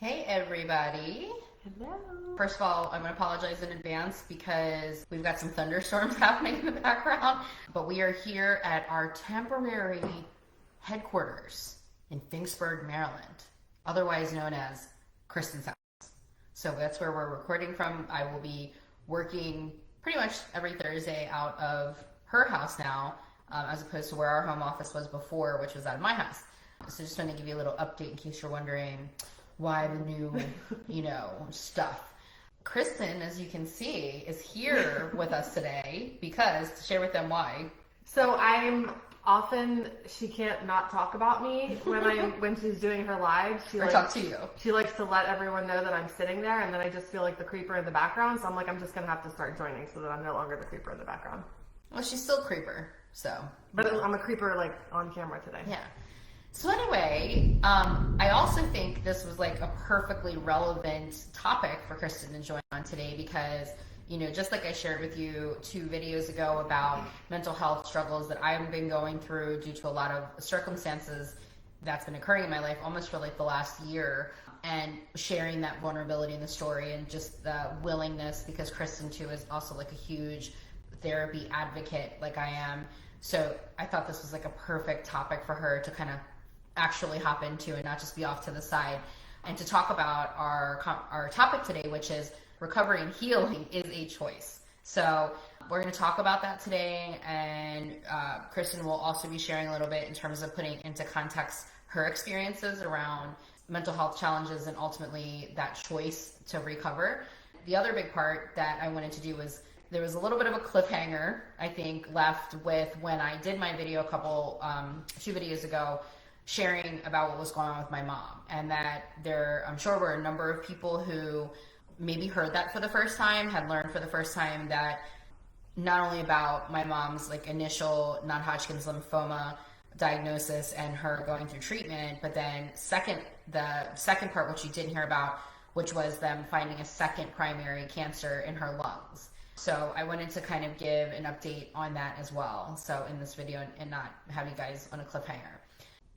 Hey everybody. Hello. First of all, I'm going to apologize in advance because we've got some thunderstorms happening in the background, but we are here at our temporary headquarters in Finksburg, Maryland, otherwise known as Kristins house. So that's where we're recording from. I will be working pretty much every Thursday out of her house now, as opposed to where our home office was before, which was out of my house. So just want to give you a little update in case you're wondering why the new, stuff. Kristen, as you can see, is here with us today because to share with them why. So she can't not talk about me when she's doing her live. Talk to you. She likes to let everyone know that I'm sitting there, and then I just feel like the creeper in the background. So I'm just gonna have to start joining so that I'm no longer the creeper in the background. Well, she's still a creeper, so. But I'm a creeper on camera today. Yeah. So anyway, I also think this was a perfectly relevant topic for Kristen to join on today because, just like I shared with you 2 videos ago about mental health struggles that I've been going through due to a lot of circumstances that's been occurring in my life almost for the last year, and sharing that vulnerability in the story and just the willingness, because Kristen too is also a huge therapy advocate like I am. So I thought this was a perfect topic for her to kind of actually hop into and not just be off to the side, and to talk about our topic today, which is recovery and healing is a choice. So we're going to talk about that today, and Kristen will also be sharing a little bit in terms of putting into context her experiences around mental health challenges and ultimately that choice to recover. The other big part that I wanted to do was there was a little bit of a cliffhanger, I think, left with when I did my video a few videos ago, sharing about what was going on with my mom, and that I'm sure were a number of people who maybe heard that for the first time, had learned for the first time that not only about my mom's initial non-Hodgkin's lymphoma diagnosis and her going through treatment, but then the second part, which you didn't hear about, which was them finding a second primary cancer in her lungs. So I wanted to kind of give an update on that as well, so in this video, and not have you guys on a cliffhanger.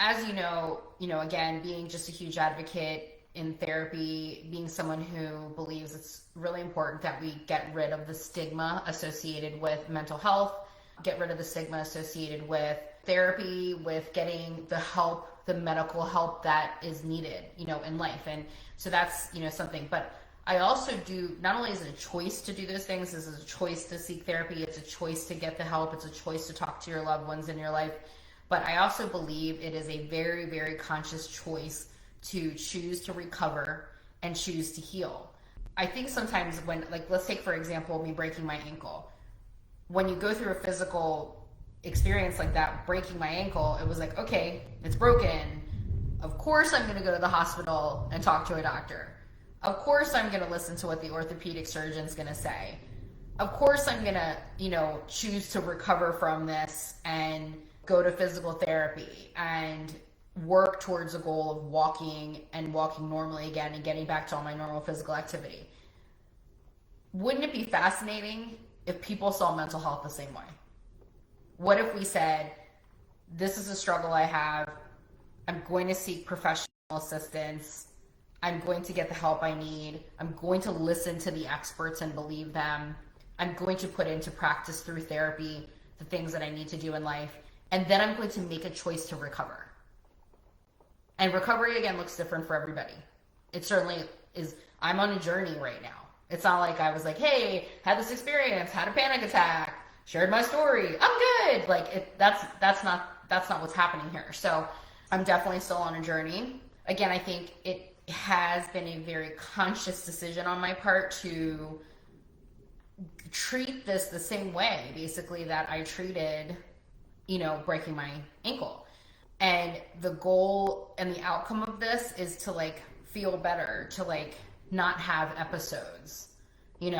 As you know, again, being just a huge advocate in therapy, being someone who believes it's really important that we get rid of the stigma associated with mental health, get rid of the stigma associated with therapy, with getting the help, the medical help that is needed, in life. And so that's, something. But I also do, not only is it a choice to do those things, this is a choice to seek therapy, it's a choice to get the help, it's a choice to talk to your loved ones in your life. But I also believe it is a very, very conscious choice to choose to recover and choose to heal. I think sometimes when, let's take for example, me breaking my ankle. When you go through a physical experience like that, breaking my ankle, it was okay, it's broken. Of course I'm gonna go to the hospital and talk to a doctor. Of course I'm gonna listen to what the orthopedic surgeon's gonna say. Of course I'm gonna, choose to recover from this and go to physical therapy and work towards a goal of walking normally again and getting back to all my normal physical activity. Wouldn't it be fascinating if people saw mental health the same way? What if we said, this is a struggle I have, I'm going to seek professional assistance, I'm going to get the help I need, I'm going to listen to the experts and believe them, I'm going to put into practice through therapy the things that I need to do in life, and then I'm going to make a choice to recover. And recovery, again, looks different for everybody. It certainly is. I'm on a journey right now. It's not like I was hey, had this experience, had a panic attack, shared my story, I'm good. That's not what's happening here. So I'm definitely still on a journey. Again, I think it has been a very conscious decision on my part to treat this the same way, basically, that I treated breaking my ankle. And the goal and the outcome of this is to feel better, to not have episodes, to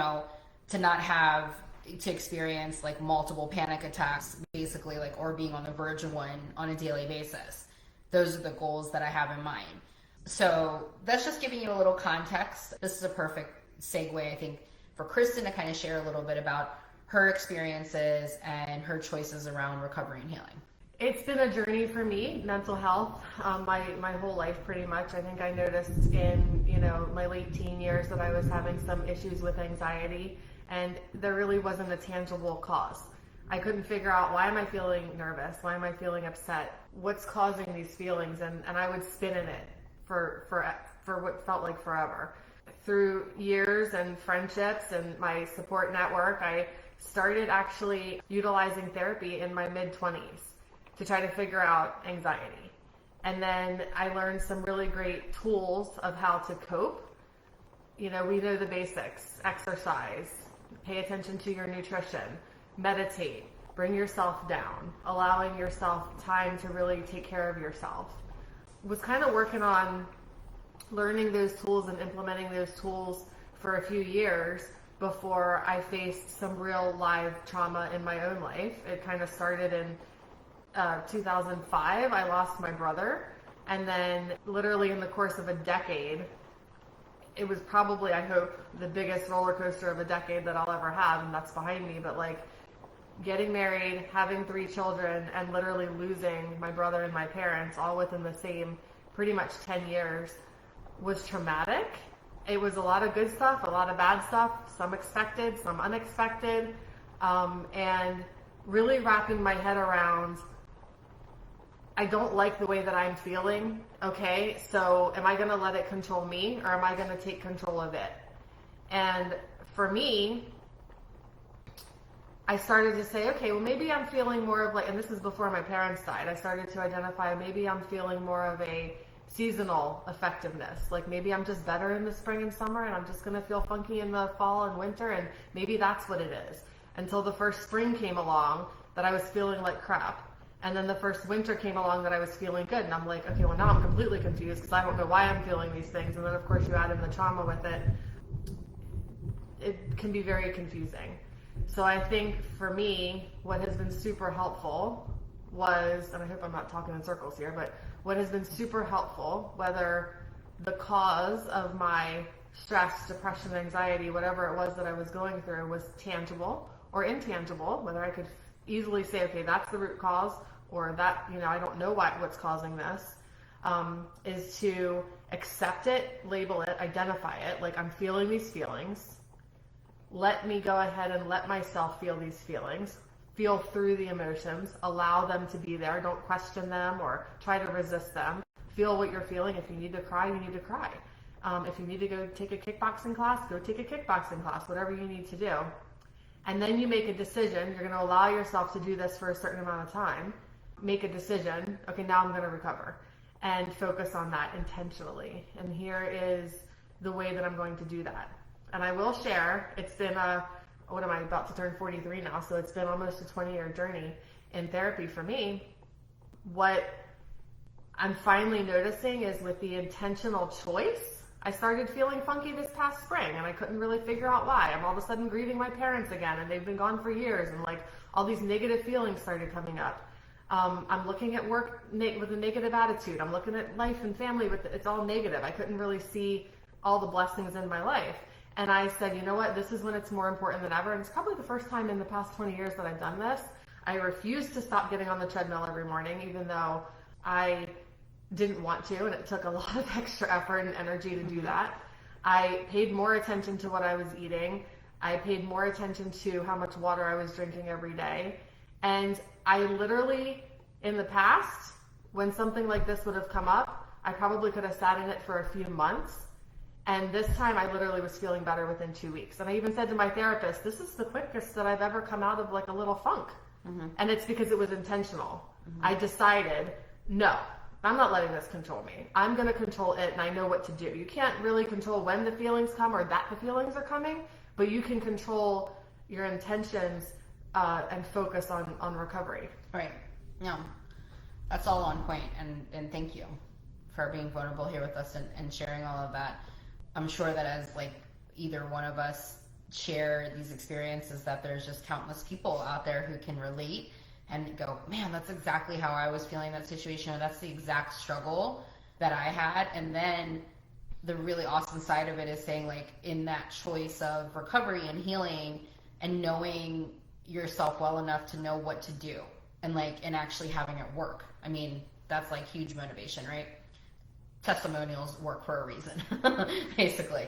not have to experience multiple panic attacks, basically, or being on the verge of one on a daily basis. Those are the goals that I have in mind. So that's just giving you a little context. This is a perfect segue, I think, for Kristen to kind of share a little bit about her experiences and her choices around recovery and healing. It's been a journey for me, mental health, my whole life pretty much. I think I noticed in, my late teen years that I was having some issues with anxiety, and there really wasn't a tangible cause. I couldn't figure out, why am I feeling nervous? Why am I feeling upset? What's causing these feelings? And I would spin in it for what felt like forever. Through years and friendships and my support network, I started actually utilizing therapy in my mid-20s to try to figure out anxiety. And then I learned some really great tools of how to cope. We know the basics: exercise, pay attention to your nutrition, meditate, bring yourself down, allowing yourself time to really take care of yourself. Was kind of working on learning those tools and implementing those tools for a few years before I faced some real live trauma in my own life. It kind of started in 2005. I lost my brother, and then literally in the course of a decade, it was probably, I hope, the biggest roller coaster of a decade that I'll ever have, and that's behind me. But like, getting married, having 3 children, and literally losing my brother and my parents all within the same pretty much 10 years was traumatic. It was a lot of good stuff, a lot of bad stuff, some expected, some unexpected, and really wrapping my head around, I don't like the way that I'm feeling. Okay, so am I going to let it control me, or am I going to take control of it? And for me, I started to say, okay, well, maybe I'm feeling more of like, and this is before my parents died, I started to identify, maybe I'm feeling more of a seasonal effectiveness. Like, maybe I'm just better in the spring and summer, and I'm just going to feel funky in the fall and winter, and maybe that's what it is. Until the first spring came along that I was feeling like crap. And then the first winter came along that I was feeling good. And I'm like, okay, well, now I'm completely confused because I don't know why I'm feeling these things. And then, of course, you add in the trauma with it. It can be very confusing. So I think for me, what has been super helpful was, and I hope I'm not talking in circles here, but what has been super helpful, whether the cause of my stress, depression, anxiety, whatever it was that I was going through, was tangible or intangible, whether I could easily say, okay, that's the root cause, or that, I don't know what's causing this, is to accept it, label it, identify it, like, I'm feeling these feelings. Let me go ahead and let myself feel these feelings, feel through the emotions, allow them to be there, don't question them or try to resist them. Feel what you're feeling. If you need to cry, you need to cry. If you need to go take a kickboxing class, go take a kickboxing class, whatever you need to do. And then you make a decision. You're going to allow yourself to do this for a certain amount of time. Make a decision. Okay, now I'm going to recover. And focus on that intentionally. And here is the way that I'm going to do that. And I will share, it's been what am I, about to turn 43 now, so it's been almost a 20-year journey in therapy for me. What I'm finally noticing is, with the intentional choice, I started feeling funky this past spring, and I couldn't really figure out why. I'm all of a sudden grieving my parents again, and they've been gone for years, and like, all these negative feelings started coming up. I'm looking at work with a negative attitude. I'm looking at life and family it's all negative. I couldn't really see all the blessings in my life. And I said, you know what, this is when it's more important than ever. And it's probably the first time in the past 20 years that I've done this. I refused to stop getting on the treadmill every morning, even though I didn't want to, and it took a lot of extra effort and energy to do that. I paid more attention to what I was eating. I paid more attention to how much water I was drinking every day. And I literally, in the past, when something like this would have come up, I probably could have sat in it for a few months. And this time I literally was feeling better within 2 weeks. And I even said to my therapist, this is the quickest that I've ever come out of like a little funk. Mm-hmm. And it's because it was intentional. Mm-hmm. I decided, no, I'm not letting this control me. I'm going to control it, and I know what to do. You can't really control when the feelings come or that the feelings are coming, but you can control your intentions and focus on recovery. Right. No, that's all on point. And thank you for being vulnerable here with us and sharing all of that. I'm sure that as like either one of us share these experiences, that there's just countless people out there who can relate and go, man, that's exactly how I was feeling that situation, or that's the exact struggle that I had. And then the really awesome side of it is saying, like, in that choice of recovery and healing and knowing yourself well enough to know what to do, and actually having it work. I mean, that's like huge motivation, right? Testimonials work for a reason, basically.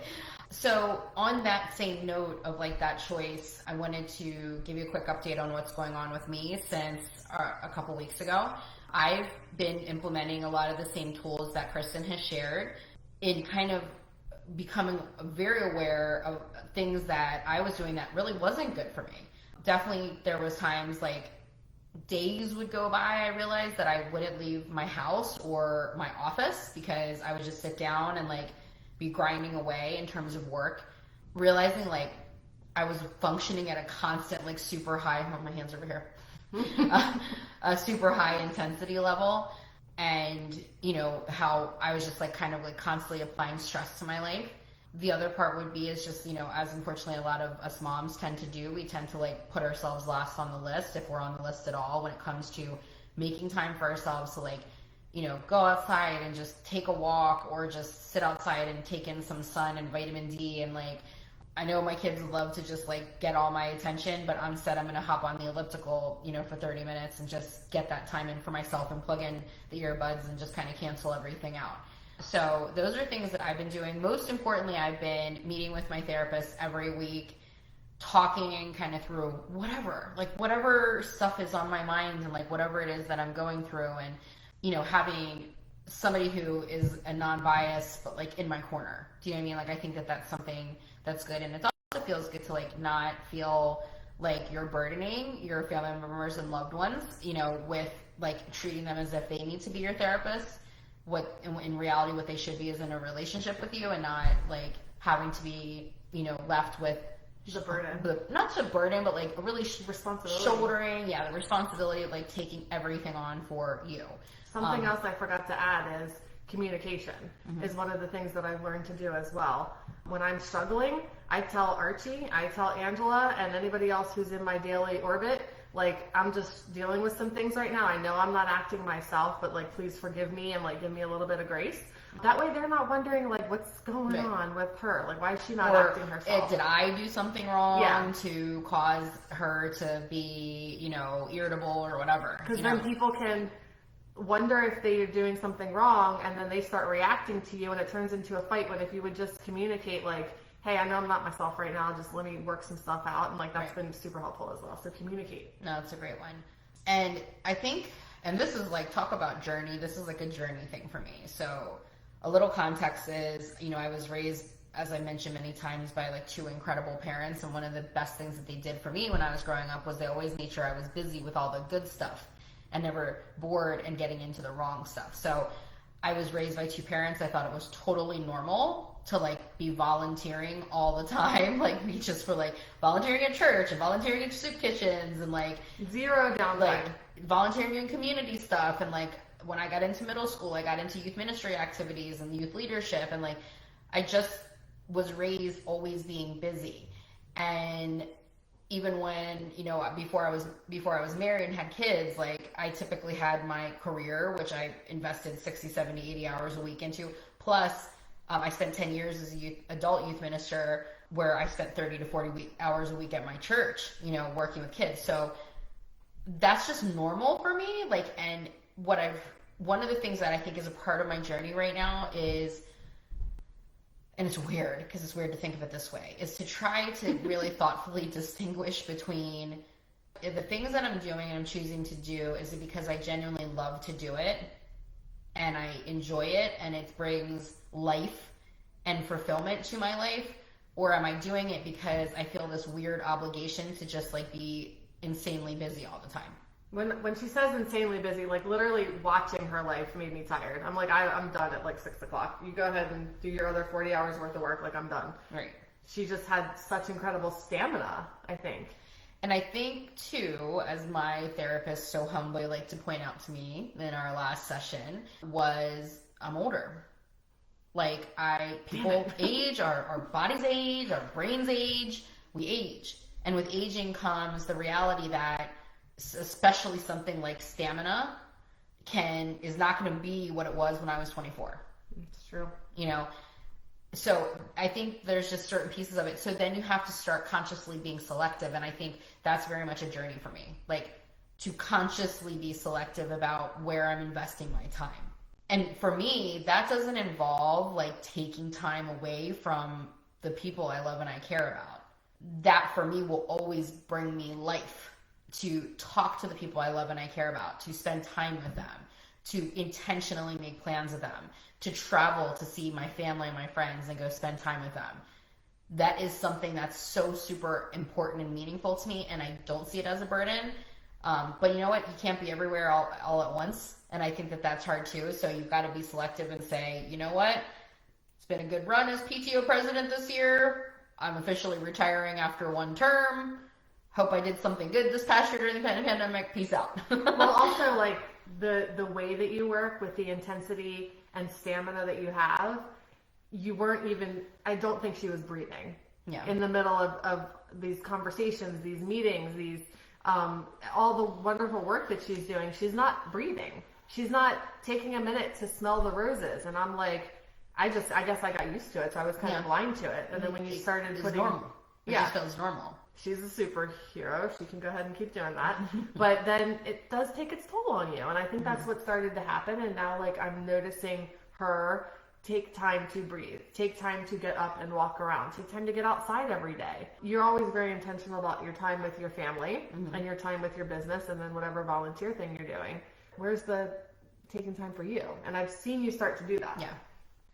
So on that same note of like that choice, I wanted to give you a quick update on what's going on with me since a couple weeks ago. I've been implementing a lot of the same tools that Kristen has shared in kind of becoming very aware of things that I was doing that really wasn't good for me. Definitely there was times like days would go by, I realized that I wouldn't leave my house or my office because I would just sit down and like be grinding away in terms of work, realizing like I was functioning at a constant like super high, oh, my hands over here, a super high intensity level. And you know how I was just like kind of like constantly applying stress to my life. The other part would be is just, you know, as unfortunately a lot of us moms tend to do, we tend to like put ourselves last on the list, if we're on the list at all, when it comes to making time for ourselves to like, you know, go outside and just take a walk or just sit outside and take in some sun and vitamin D. And like, I know my kids love to just like get all my attention, but instead I'm going to hop on the elliptical, you know, for 30 minutes and just get that time in for myself and plug in the earbuds and just kind of cancel everything out. So those are things that I've been doing. Most importantly, I've been meeting with my therapist every week, talking kind of through whatever stuff is on my mind and like whatever it is that I'm going through, and, you know, having somebody who is a non-biased, but like in my corner. Do you know what I mean? Like, I think that that's something that's good. And it also feels good to like not feel like you're burdening your family members and loved ones, you know, with like treating them as if they need to be your therapist. What in reality what they should be is in a relationship with you, and not like having to be, you know, left with the burden, not the burden, but like a really responsibility, shouldering the responsibility of like taking everything on for you. Something else I forgot to add is communication. Is one of the things that I've learned to do as well. When I'm struggling, I tell Archie, I tell Angela, and anybody else who's in my daily orbit, like, I'm just dealing with some things right now. I know I'm not acting myself, but like, please forgive me and like give me a little bit of grace. That way they're not wondering like what's going on with her. Like, why is she not acting herself? Did I do something wrong to cause her to be, you know, irritable or whatever? Because then people can wonder if they're doing something wrong, and then they start reacting to you, and it turns into a fight. When if you would just communicate like, hey, I know I'm not myself right now, just let me work some stuff out, and like that's been super helpful as well. So communicate. No, it's a great one. And I think, and this is like, talk about journey, this is like a journey thing for me. So a little context is, you know, I was raised, as I mentioned many times, by like two incredible parents, and one of the best things that they did for me when I was growing up was they always made sure I was busy with all the good stuff and never bored and getting into the wrong stuff. So I was raised by two parents. I thought it was totally normal to like be volunteering all the time, like we just were like volunteering at church and volunteering at soup kitchens and like zero downtime, like volunteering in community stuff. And like when I got into middle school, I got into youth ministry activities and youth leadership, and like I just was raised always being busy. And even when, you know, before I was married and had kids, like I typically had my career, which I invested 60, 70, 80 hours a week into. Plus, I spent 10 years as a adult youth minister, where I spent 30 to 40 hours a week at my church, you know, working with kids. So that's just normal for me. Like, and one of the things that I think is a part of my journey right now is, and it's weird because it's weird to think of it this way, is to try to really thoughtfully distinguish between the things that I'm doing and I'm choosing to do. Is it because I genuinely love to do it and I enjoy it and it brings life and fulfillment to my life? Or am I doing it because I feel this weird obligation to just like be insanely busy all the time? When she says insanely busy, like literally watching her life made me tired. I'm like, I'm done at like 6 o'clock. You go ahead and do your other 40 hours worth of work. Like, I'm done. Right. She just had such incredible stamina, I think. And I think too, as my therapist so humbly liked to point out to me in our last session, was I'm older. Like people age, our bodies age, our brains age, we age. And with aging comes the reality that especially something like stamina is not going to be what it was when I was 24. It's true. You know, so I think there's just certain pieces of it. So then you have to start consciously being selective. And I think that's very much a journey for me. Like, to consciously be selective about where I'm investing my time. And for me, that doesn't involve like taking time away from the people I love and I care about. That for me will always bring me life, to talk to the people I love and I care about, to spend time with them, to intentionally make plans with them, to travel to see my family and my friends and go spend time with them. That is something that's so super important and meaningful to me, and I don't see it as a burden. But you know what? You can't be everywhere all at once, and I think that that's hard too. So you've got to be selective and say, you know what? It's been a good run as PTO president this year. I'm officially retiring after one term. Hope I did something good this past year during the pandemic. Peace out. Well, also like the way that you work with the intensity and stamina that you have, you weren't even, I don't think she was breathing. Yeah. In the middle of these conversations, these meetings, these all the wonderful work that she's doing, she's not breathing. She's not taking a minute to smell the roses. And I'm like, I guess I got used to it, so I was kind of blind to it. And then when you started putting, normal. It just feels normal. She's a superhero. She can go ahead and keep doing that. But then it does take its toll on you. And I think that's what started to happen. And now like I'm noticing her take time to breathe, take time to get up and walk around, take time to get outside every day. You're always very intentional about your time with your family and your time with your business and then whatever volunteer thing you're doing. Where's the taking time for you? And I've seen you start to do that. Yeah.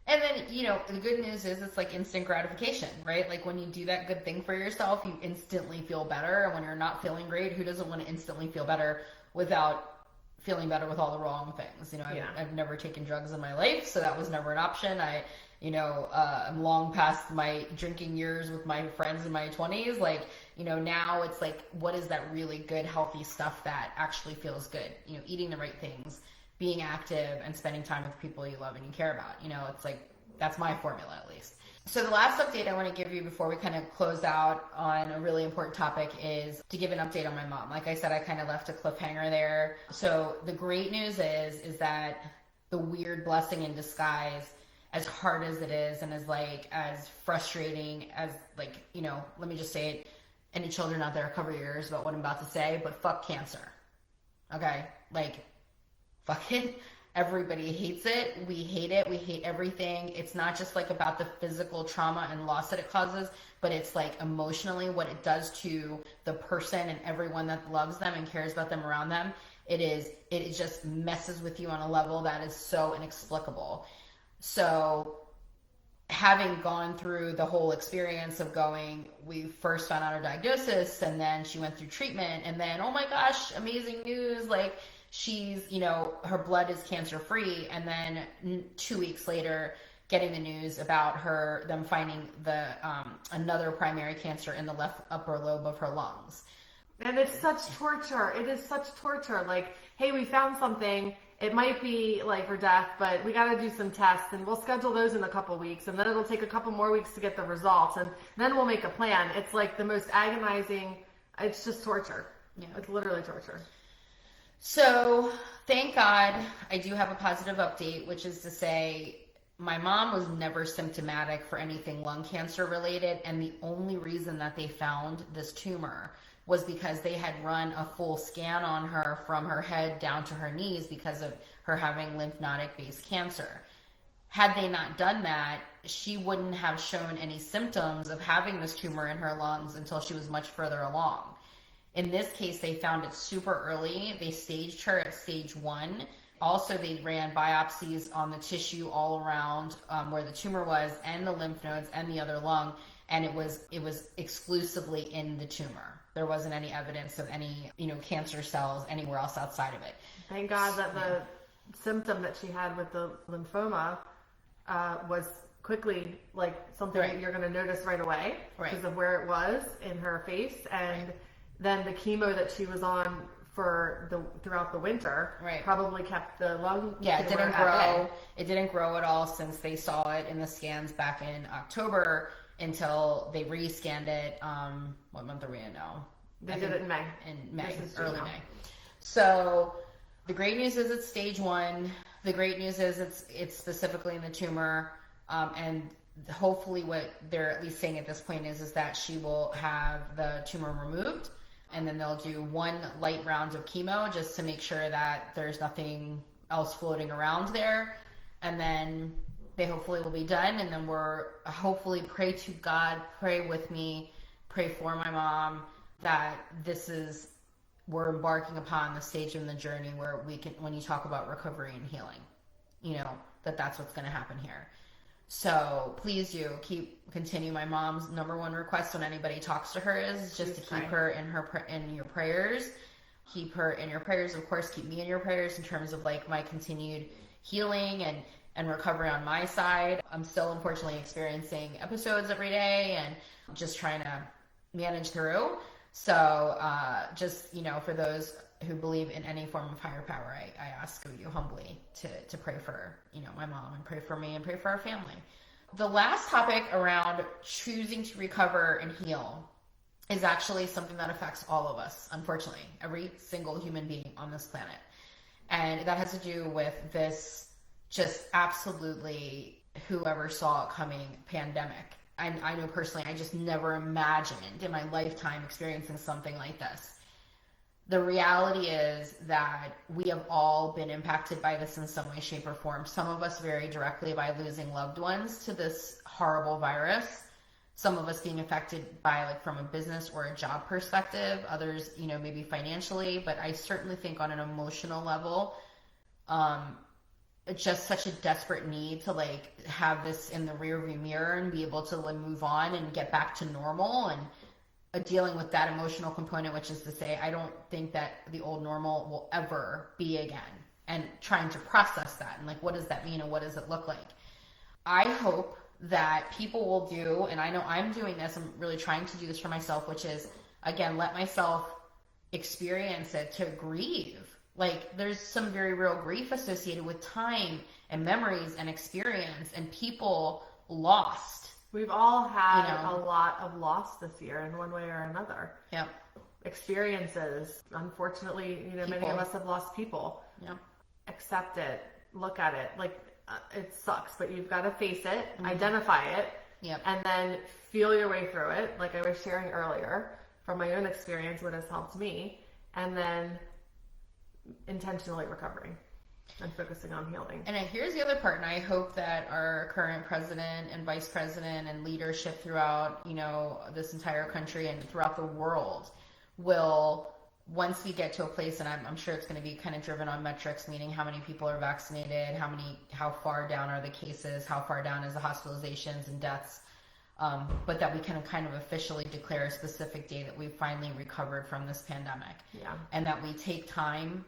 And then, you know, the good news is it's like instant gratification, right? Like when you do that good thing for yourself, you instantly feel better. And when you're not feeling great, who doesn't want to instantly feel better without feeling better with all the wrong things? You know, I've never taken drugs in my life, so that was never an option. I'm long past my drinking years with my friends in my 20s. Like, you know, now it's like, what is that really good, healthy stuff that actually feels good? You know, eating the right things, being active, and spending time with people you love and you care about. You know, it's like, that's my formula at least. So the last update I want to give you before we kind of close out on a really important topic is to give an update on my mom. Like I said, I kind of left a cliffhanger there. So the great news is that the weird blessing in disguise, as hard as it is and as frustrating as, like, you know, let me just say it, any children out there, cover your ears about what I'm about to say, but fuck cancer. Okay? Like, fuck it. Everybody hates it. We hate it. We hate everything. It's not just like about the physical trauma and loss that it causes, but it's like emotionally what it does to the person and everyone that loves them and cares about them around them. It just messes with you on a level that is so inexplicable. So having gone through the whole experience of we first found out her diagnosis, and then she went through treatment, and then, oh my gosh, amazing news, like, she's, you know, her blood is cancer free. And then 2 weeks later, getting the news about them finding another primary cancer in the left upper lobe of her lungs. And it's such torture. It is such torture. Like, hey, we found something. It might be life or death, but we got to do some tests, and we'll schedule those in a couple weeks, and then it'll take a couple more weeks to get the results, and then we'll make a plan. It's like the most agonizing. It's just torture. Yeah. It's literally torture. So thank God I do have a positive update, which is to say my mom was never symptomatic for anything lung cancer related. And the only reason that they found this tumor was because they had run a full scan on her from her head down to her knees because of her having lymph node based cancer. Had they not done that, she wouldn't have shown any symptoms of having this tumor in her lungs until she was much further along. In this case, they found it super early. They staged her at stage 1. Also, they ran biopsies on the tissue all around where the tumor was, and the lymph nodes and the other lung, and it was exclusively in the tumor. There wasn't any evidence of any, you know, cancer cells anywhere else outside of it. Thank God that the symptom that she had with the lymphoma was quickly like something that you're going to notice right away because of where it was in her face, and then the chemo that she was on throughout the winter probably kept the lung. Yeah, it didn't grow. It didn't grow at all since they saw it in the scans back in October until they re-scanned it. What month are we in now? They did it in May. Early May. So the great news is it's stage 1. The great news is it's specifically in the tumor, and hopefully what they're at least saying at this point is that she will have the tumor removed. and then they'll do one light round of chemo just to make sure that there's nothing else floating around there. And then they hopefully will be done. And then we're hopefully pray to God, pray with me, pray for my mom that we're embarking upon the stage in the journey where we can, when you talk about recovery and healing, that's what's going to happen here. So please continue. My mom's number one request when anybody talks to her is just to keep her in your prayers. Keep her in your prayers. Of course, keep me in your prayers in terms of like my continued healing and recovery on my side. I'm still unfortunately experiencing episodes every day and just trying to manage through. So for those who believe in any form of higher power, I ask of you humbly to pray for, my mom, and pray for me and pray for our family. The last topic around choosing to recover and heal is actually something that affects all of us, unfortunately, every single human being on this planet. And that has to do with this just absolutely whoever saw it coming pandemic. I know personally, I just never imagined in my lifetime experiencing something like this. The reality is that we have all been impacted by this in some way, shape, or form. Some of us very directly by losing loved ones to this horrible virus. Some of us being affected by from a business or a job perspective. Others, maybe financially. But I certainly think on an emotional level, just such a desperate need to have this in the rearview mirror and be able to move on and get back to normal and dealing with that emotional component, which is to say, I don't think that the old normal will ever be again, and trying to process that and what does that mean and what does it look like? I hope that people will do, and I know I'm doing this, I'm really trying to do this for myself, which is, again, let myself experience it, to grieve. There's some very real grief associated with time and memories and experience and people lost. We've all had a lot of loss this year in one way or another. Yep. Experiences. Unfortunately, many of us have lost people. Yep. Accept it. Look at it. It sucks, but you've got to face it, identify it, Yep. and then feel your way through it. Like I was sharing earlier from my own experience, what has helped me, and then intentionally recovering and focusing on healing. And here's the other part, and I hope that our current president and vice president and leadership throughout, this entire country and throughout the world will, once we get to a place, and I'm sure it's going to be kind of driven on metrics, meaning how many people are vaccinated, how far down are the cases, how far down is the hospitalizations and deaths, but that we can kind of officially declare a specific day that we've finally recovered from this pandemic. Yeah. And that we take time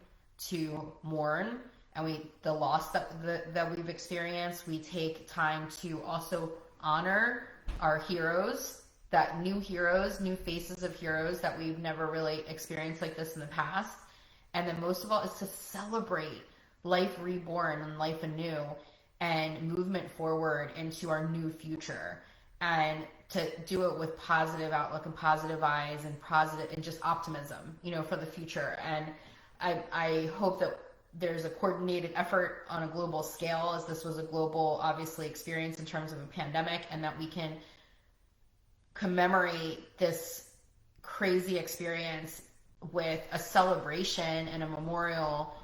to mourn, and the loss that we've experienced, we take time to also honor our heroes, new faces of heroes that we've never really experienced like this in the past. And then most of all is to celebrate life reborn and life anew and movement forward into our new future, and to do it with positive outlook and positive eyes and just optimism, for the future. And I hope that there's a coordinated effort on a global scale, as this was a global, obviously, experience in terms of a pandemic, and that we can commemorate this crazy experience with a celebration and a memorial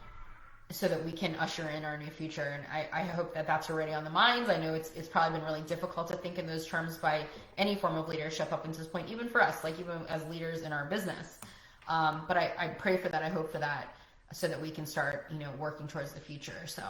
so that we can usher in our new future. And I hope that that's already on the minds. I know it's probably been really difficult to think in those terms by any form of leadership up until this point, even for us, even as leaders in our business. But I pray for that. I hope for that, so that we can start, working towards the future. So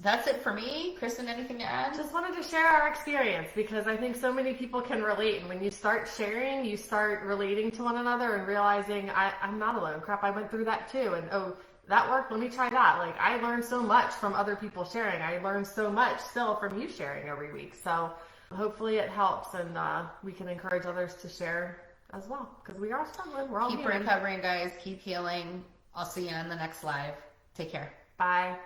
that's it for me. Kristen, anything to add? Just wanted to share our experience, because I think so many people can relate. And when you start sharing, you start relating to one another and realizing I'm not alone. Crap, I went through that too. And oh, that worked. Let me try that. I learned so much from other people sharing. I learned so much still from you sharing every week. So hopefully it helps, and we can encourage others to share as well, because we are struggling. We're all Keep recovering, guys. Keep healing. I'll see you on the next live. Take care. Bye.